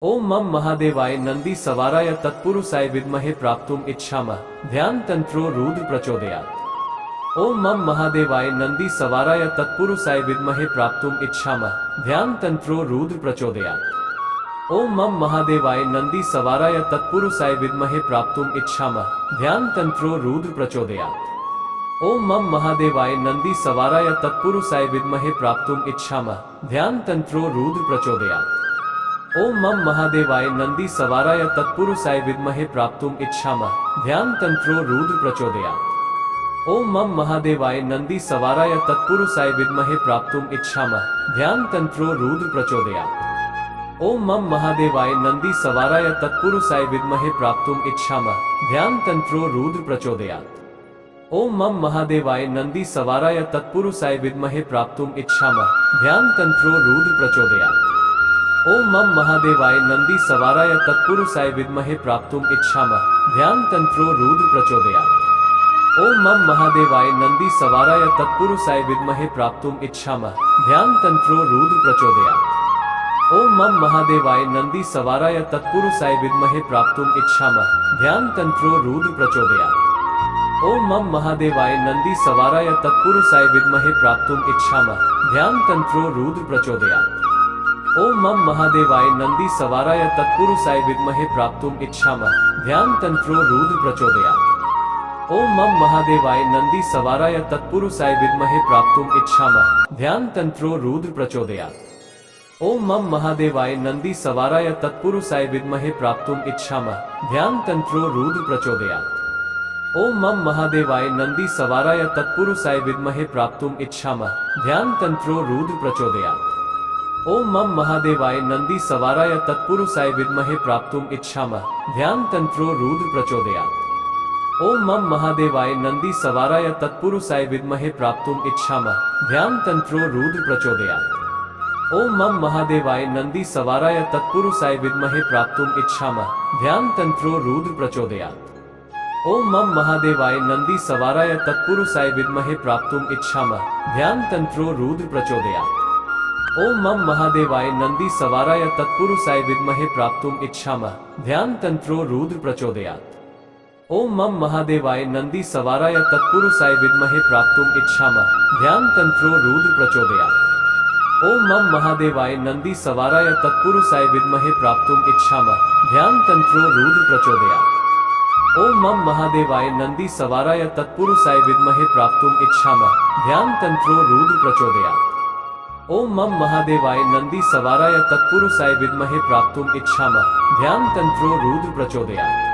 ओम मम महादेवाय नंदी सवाराय तत्पुरुषाय विद्महे प्राप्तुम इच्छामः ध्यान तंत्रो रुद्र प्रचोदयात्। ओम मम महादेवाय नंदी सवाराय तत्पुरुषाय विद्महे प्राप्तुम इच्छामः ध्यान तंत्रो रुद्र प्रचोदयात्। ओम मम महादेवाय नंदी सवाराय तत्पुरुषाय विद्महे प्राप्तुम इच्छामः ध्यान तंत्रो रुद्र प्रचोदयात्। ओम मम महादेवाय नंदी सवाराय तत्पुरुषाय विद्महे प्राप्तुम इच्छामः ध्यान तंत्रो रुद्र प्रचोदयात्। ओम मम महादेवाय नंदी सवाराय तत्पुरुषाय विद्महे प्राप्तुम इच्छामः ध्यान तंत्रो रुद्र प्रचोदयात्। ओम मम महादेवाय नंदी सवाराय तत्पुरुषाय विद्महे प्राप्तुम इच्छामः ध्यान तंत्रो रुद्र प्रचोदयात्। ओम मम महादेवाय नंदी सवाराय तत्पुरुषाय विद्महे प्राप्तुम इच्छामः ध्यान तंत्रो रुद्र प्रचोदयात्। ओम मम महादेवाय नंदी सवाराय तत्पुरुषाय विद्महे प्राप्तुम इच्छामः ध्यान तंत्रो रुद्र प्रचोदयात्। ओम मम महादेवाय नंदी सवाराय तत्पुरुषाय विद्महे प्राप्तुम इच्छामः ध्यान तंत्रो रुद्र प्रचोदयात्। ओम मम महादेवाय नंदी सवाराय तत्पुरुषाय विद्महे प्राप्तुम इच्छामः ध्यान तंत्रो रुद्र प्रचोदयात्। ओम मम महादेवाय नंदी सवाराय तत्पुरुषाय विद्महे प्राप्तुम इच्छामः ध्यान तंत्रो रुद्र प्रचोदयात्। ओम मम महादेवाय नंदी सवाराय तत्पुरुषाय विद्महे प्राप्तुम इच्छामः ध्यान तंत्रो रुद्र प्रचोदयात्। ओम मम महादेवाय नंदी सवाराय तत्पुरुषाय विद्महे प्राप्तुम इच्छामः ध्यान तंत्रो रुद्र प्रचोदयात्। ओम मम महादेवाय नंदी सवाराय तत्पुरुषाय विद्महे प्राप्तुम इच्छामः ध्यान तंत्रो रुद्र प्रचोदयात्। ओम मम महादेवाय नंदी सवाराय तत्पुरुषाय विद्महे प्राप्तुम इच्छामः ध्यान तंत्रो रुद्र प्रचोदयात्। ओम मम महादेवाय नंदी सवाराय तत्पुरुषाय विद्महे प्राप्तुम इच्छामः ध्यान तंत्रो रुद्र प्रचोदयात्। ओम मम महादेवाय नंदी सवाराय तत्पुरुषाय विद्महे प्राप्तुम इच्छामः ध्यान तंत्रो रुद्र प्रचोदयात्। ओम मम महादेवाय नंदी सवाराय तत्पुरुषाय विद्महे प्राप्तुम इच्छामः ध्यान तंत्रो रुद्र प्रचोदयात्। ओम मम महादेवाय नंदी सवाराय तत्पुरुषाय विद्महे प्राप्तुम इच्छामः ध्यान तंत्रो रुद्र प्रचोदयात्। ओम मम महादेवाय नंदी सवाराय तत्पुरुषाय विद्महे प्राप्तुम इच्छामः ध्यान तंत्रो रुद्र प्रचोदयात्। ओम मम महादेवाय नंदी सवाराय तत्पुरुषाय विद्महे प्राप्तुम इच्छामः ध्यान तंत्रो रुद्र प्रचोदयात्। ओम मम महादेवाय नंदी सवाराय तत्पुरुषाय विद्महे प्राप्तुम इच्छामः ध्यान तंत्रो रुद्र प्रचोदयात्। ओम मम महादेवाय नंदी सवाराय तत्पुरुषाय विद्महे प्राप्तुम इच्छामः ध्यान तंत्रो रुद्र प्रचोदयात्। ओम मम महादेवाय नंदी सवाराय तत्पुरुषाय विद्महे प्राप्तुम इच्छामः ध्यान तंत्रो रुद्र प्रचोदयात्। ओम मम महादेवाय नंदी सवाराय तत्पुरुषाय विद्महे प्राप्तुम इच्छामः ध्यान तंत्रो रुद्र प्रचोदयात्।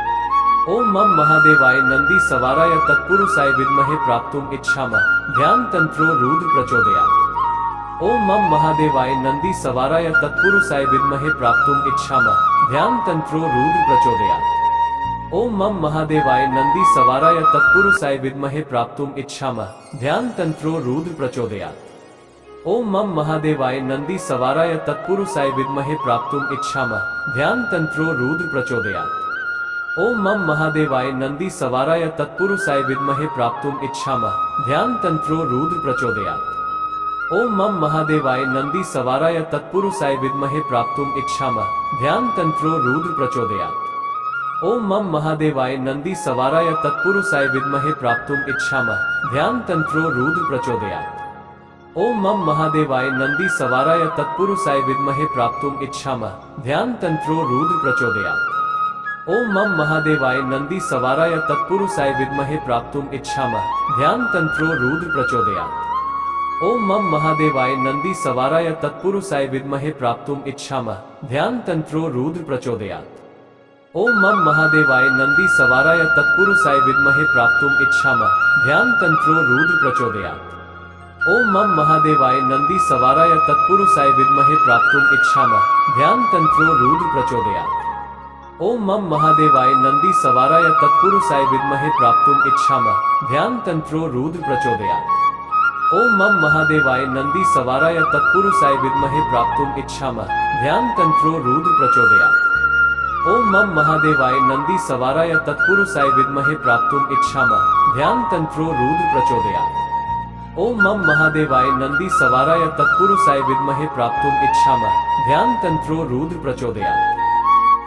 ओम मम महादेवाय नंदी सवाराय तत्पुरुषाय विद्महे प्राप्तुम इच्छामः ध्यान तंत्रो रुद्र प्रचोदयात्। ओम मम महादेवाय नंदी सवाराय तत्पुरुषाय विद्महे प्राप्तुम इच्छामः ध्यान तंत्रो रुद्र प्रचोदयात्। ओम मम महादेवाय नंदी सवाराय तत्पुरुषाय विद्महे प्राप्तुम इच्छामः ध्यान तंत्रो रुद्र प्रचोदयात्। ओम मम महादेवाय नंदी सवाराय तत्पुरुषाय विद्महे प्राप्तुम इच्छामः ध्यान तंत्रो रुद्र प्रचोदयात्। ओम मम महादेवाय नंदी सवाराय तत्पुरुषाय विद्महे प्राप्तुम इच्छामः ध्यान तंत्रो रुद्र प्रचोदयात्। ओम मम महादेवाय नंदी सवाराय तत्पुरुषाय विद्महे प्राप्तुम इच्छामः ध्यान तंत्रो रुद्र प्रचोदयात्। ओम मम महादेवाय नंदी सवाराय तत्पुरुषाय विद्महे प्राप्तुम इच्छामः ध्यान तंत्रो रुद्र प्रचोदयात्। ओम मम महादेवाय नंदी सवाराय तत्पुरुषाय विद्महे प्राप्तुम इच्छामः ध्यान तंत्रो रुद्र प्रचोदयात्। ओम मम महादेवाय नंदी सवाराय तत्पुरुषाय विद्महे प्राप्तुम इच्छामः ध्यान तंत्रो रुद्र प्रचोदयात्। ओम मम महादेवाय नंदी सवाराय तत्पुरुषाय विद्महे प्राप्तुम इच्छामः ध्यान तंत्रो रुद्र प्रचोदयात्। ओम मम महादेवाय नंदी सवाराय तत्पुरुषाय विद्महे प्राप्तुम इच्छामः ध्यान तंत्रो रुद्र प्रचोदयात्। ओम मम महादेवाय नंदी सवाराय तत्पुरुषाय विद्महे प्राप्तुम इच्छामः ध्यान तंत्रो रुद्र प्रचोदयात्। ओम मम महादेवाय नंदी सवाराय तत्पुरुषाय विद्महे प्राप्तुम इच्छामः ध्यान तंत्रो रुद्र प्रचोदयात्। ओम मम महादेवाय नंदी सवाराय तत्पुरुषाय विद्महे प्राप्तुम इच्छामः ध्यान तंत्रो रुद्र प्रचोदयात्। ओम मम महादेवाय नंदी सवाराय तत्पुरुषाय विद्महे प्राप्तुम इच्छामः ध्यान तंत्रो रुद्र प्रचोदयात्। ओम मम महादेवाय नंदी सवाराय तत्पुरुषाय विद्महे प्राप्तुम इच्छामः ध्यान तंत्रो रुद्र प्रचोदयात्।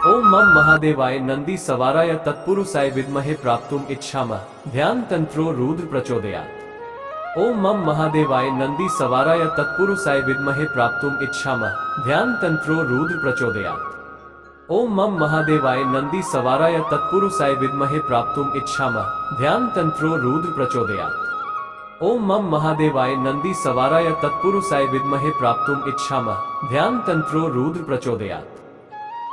ओम मम महादेवाय नंदी सवाराय तत्पुरुषाय विद्महे प्राप्तुम इच्छामः ध्यान तंत्रो रुद्र प्रचोदयात्। ओम मम महादेवाय नंदी सवाराय तत्पुरुषाय विद्महे प्राप्तुम इच्छामः ध्यान तंत्रो रुद्र प्रचोदयात्। ओम मम महादेवाय नंदी सवाराय तत्पुरुषाय विद्महे प्राप्तुम इच्छामः ध्यान तंत्रो रुद्र प्रचोदयात्। ओम मम महादेवाय नंदी सवाराय तत्पुरुषाय विद्महे प्राप्तुम इच्छामः ध्यान तंत्रो रुद्र प्रचोदयात्।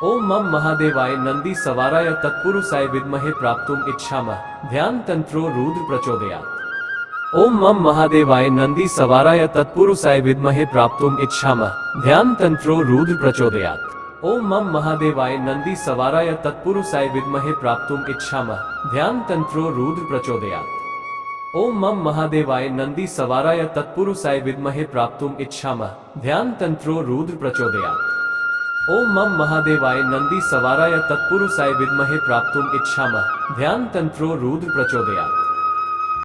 ओम मम महादेवाय नंदी सवाराय तत्पुरुषाय विद्महे प्राप्तुम इच्छामः ध्यान तंत्रो रुद्र प्रचोदयात्। ओम मम महादेवाय नंदी सवाराय तत्पुरुषाय विद्महे प्राप्तुम इच्छामः ध्यान तंत्रो रुद्र प्रचोदयात्। ओम मम महादेवाय नंदी सवाराय तत्पुरुषाय विद्महे प्राप्तुम इच्छामः ध्यान तंत्रो रुद्र प्रचोदयात्। ओम मम महादेवाय नंदी सवाराय तत्पुरुषाय विद्महे प्राप्तुम इच्छामः ध्यान तंत्रो रुद्र प्रचोदयात्। ओम मम महादेवाय नंदी सवाराय तत्पुरुषाय विद्महे प्राप्तुम इच्छामः ध्यान तंत्रो रुद्र प्रचोदयात्।